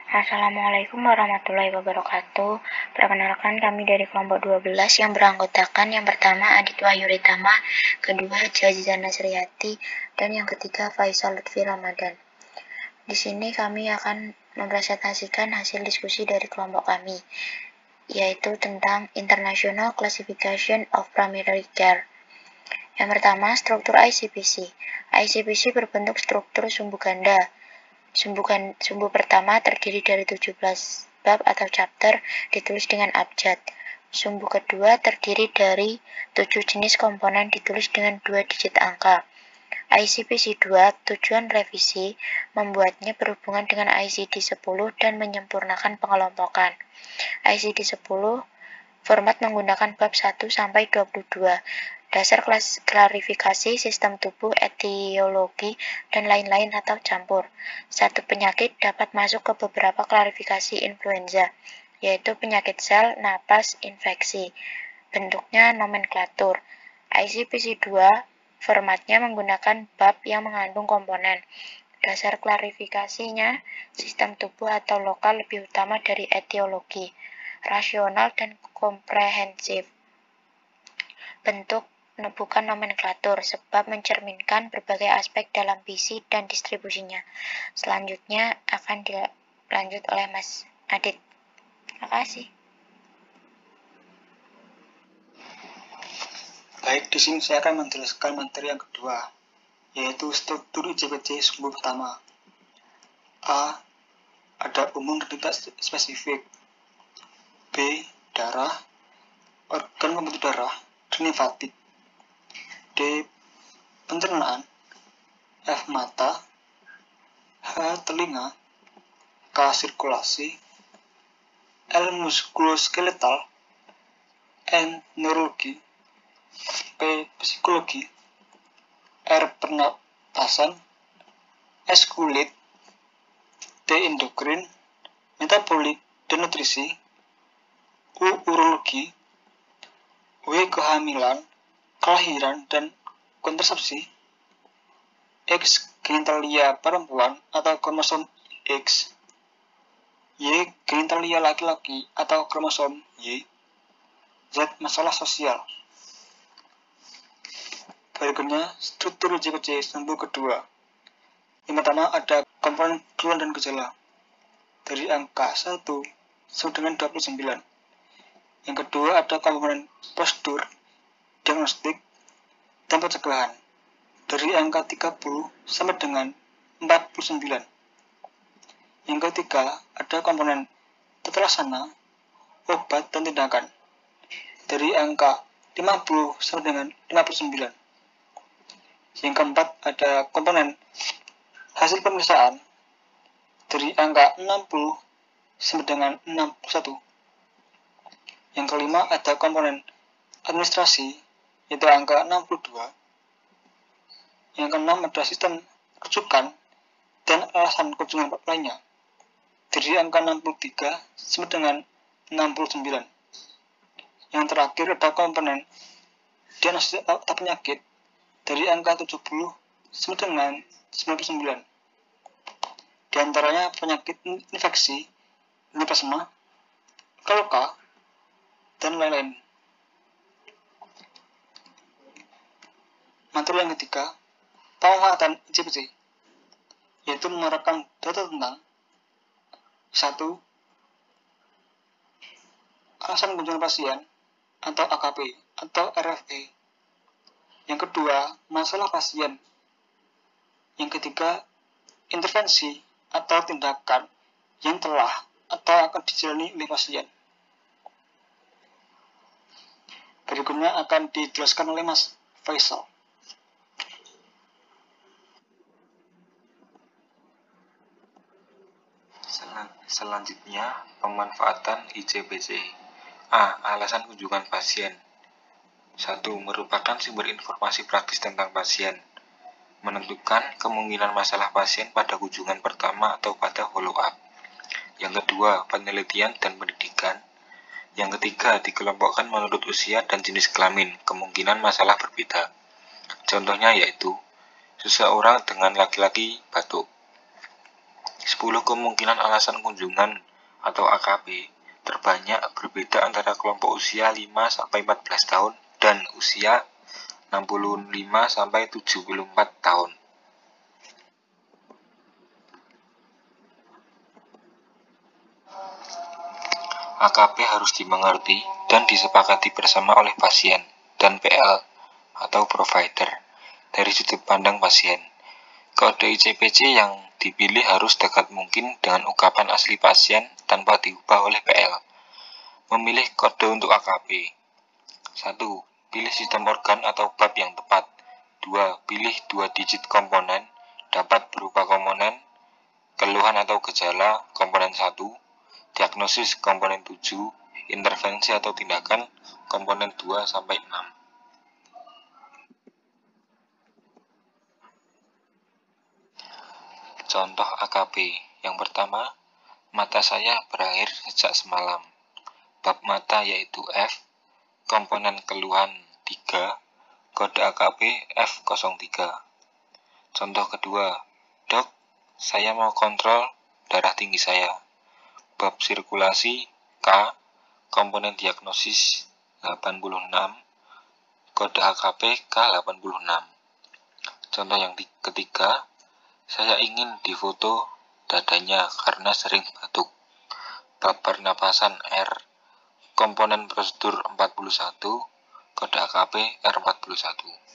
Assalamualaikum warahmatullahi wabarakatuh. Perkenalkan kami dari kelompok 12 yang beranggotakan yang pertama Adit Wahyuritama, kedua Jaziza Nasriyati, dan yang ketiga Faisal Lutfi Ramadan. Di sini kami akan mempresentasikan hasil diskusi dari kelompok kami, yaitu tentang International Classification of Primary Care. Yang pertama, struktur ICPC. ICPC berbentuk struktur sumbu ganda. Sumbu pertama terdiri dari 17 bab atau chapter ditulis dengan abjad. Sumbu kedua terdiri dari 7 jenis komponen ditulis dengan 2 digit angka. ICPC 2 tujuan revisi membuatnya berhubungan dengan ICD 10 dan menyempurnakan pengelompokan. ICD 10 format menggunakan bab 1 sampai 22. Dasar klarifikasi sistem tubuh, etiologi, dan lain-lain atau campur. Satu penyakit dapat masuk ke beberapa klarifikasi influenza, yaitu penyakit sel, napas, infeksi. Bentuknya nomenklatur. ICPC 2 formatnya menggunakan bab yang mengandung komponen. Dasar klarifikasinya sistem tubuh atau lokal lebih utama dari etiologi, rasional dan komprehensif. Bentuk bukan nomenklatur, sebab mencerminkan berbagai aspek dalam visi dan distribusinya. Selanjutnya akan dilanjut oleh Mas Adit. Terima kasih. Baik, di sini saya akan menjelaskan materi yang kedua, yaitu struktur ICPC sumbu pertama. A. Ada umum dan tidak spesifik. B. Darah, organ pembentuk darah, dan limfatik. D. Pencernaan. F. Mata. H. Telinga. K. Sirkulasi. L. Muskuloskeletal. N. Neurologi. P. Psikologi. R. Pernapasan. S. Kulit. D. Endokrin, metabolik, dan nutrisi. U. Urologi. W. Kehamilan, kelahiran, dan kontrasepsi. X. Genitalia perempuan atau kromosom X. Y. Genitalia laki-laki atau kromosom Y. Z. Masalah sosial. Berikutnya, struktur ICPC sumbu kedua. Yang pertama ada komponen keluhan dan gejala. Dari angka 1 sampai dengan 29. Yang kedua ada komponen prosedur, diagnostik, dan pencegahan. Dari angka 30 sampai dengan 49. Yang ketiga ada komponen tata laksana, obat, dan tindakan. Dari angka 50 sampai dengan 59. Yang keempat ada komponen hasil pemeriksaan dari angka 60 sampai dengan 61. Yang kelima ada komponen administrasi yaitu angka 62. Yang keenam ada sistem rujukan dan alasan kunjungan lainnya dari angka 63 sampai dengan 69. Yang terakhir ada komponen diagnosis atau penyakit dari angka 70 sampai dengan 99. Di antaranya penyakit infeksi, plasma, luka, dan lain-lain. Materi yang ketiga, pemanfaatan ICPC, yaitu merekam data tentang 1. Alasan kunjungan pasien atau AKP atau RFE. Yang kedua, masalah pasien. Yang ketiga, intervensi atau tindakan yang telah atau akan dijalani oleh pasien. Berikutnya akan dijelaskan oleh Mas Faisal. Selanjutnya, pemanfaatan ICPC. A. Alasan kunjungan pasien. 1. Merupakan sumber informasi praktis tentang pasien. Menentukan kemungkinan masalah pasien pada kunjungan pertama atau pada follow-up. Yang kedua, penelitian dan pendidikan. Yang ketiga, dikelompokkan menurut usia dan jenis kelamin, kemungkinan masalah berbeda. Contohnya yaitu, seseorang dengan laki-laki batuk. 10 kemungkinan alasan kunjungan atau AKP terbanyak berbeda antara kelompok usia 5-14 tahun dan usia 65-74 tahun. AKP harus dimengerti dan disepakati bersama oleh pasien dan PL atau provider dari sudut pandang pasien. Kode ICPC yang dipilih harus dekat mungkin dengan ungkapan asli pasien tanpa diubah oleh PL. Memilih kode untuk AKP. 1. Pilih sistem organ atau bab yang tepat. 2. Pilih 2 digit komponen, dapat berupa komponen, keluhan atau gejala, komponen 1, diagnosis, komponen 7, intervensi atau tindakan, komponen 2-6. Contoh AKP. Yang pertama, mata saya berair sejak semalam. Bab mata yaitu F, komponen keluhan 3, kode AKP F03. Contoh kedua, dok, saya mau kontrol darah tinggi saya. Bab sirkulasi K, komponen diagnosis 86, kode AKP K86. Contoh yang ketiga, saya ingin difoto dadanya karena sering batuk. Bab pernapasan R, komponen prosedur 41, kode AKP R41.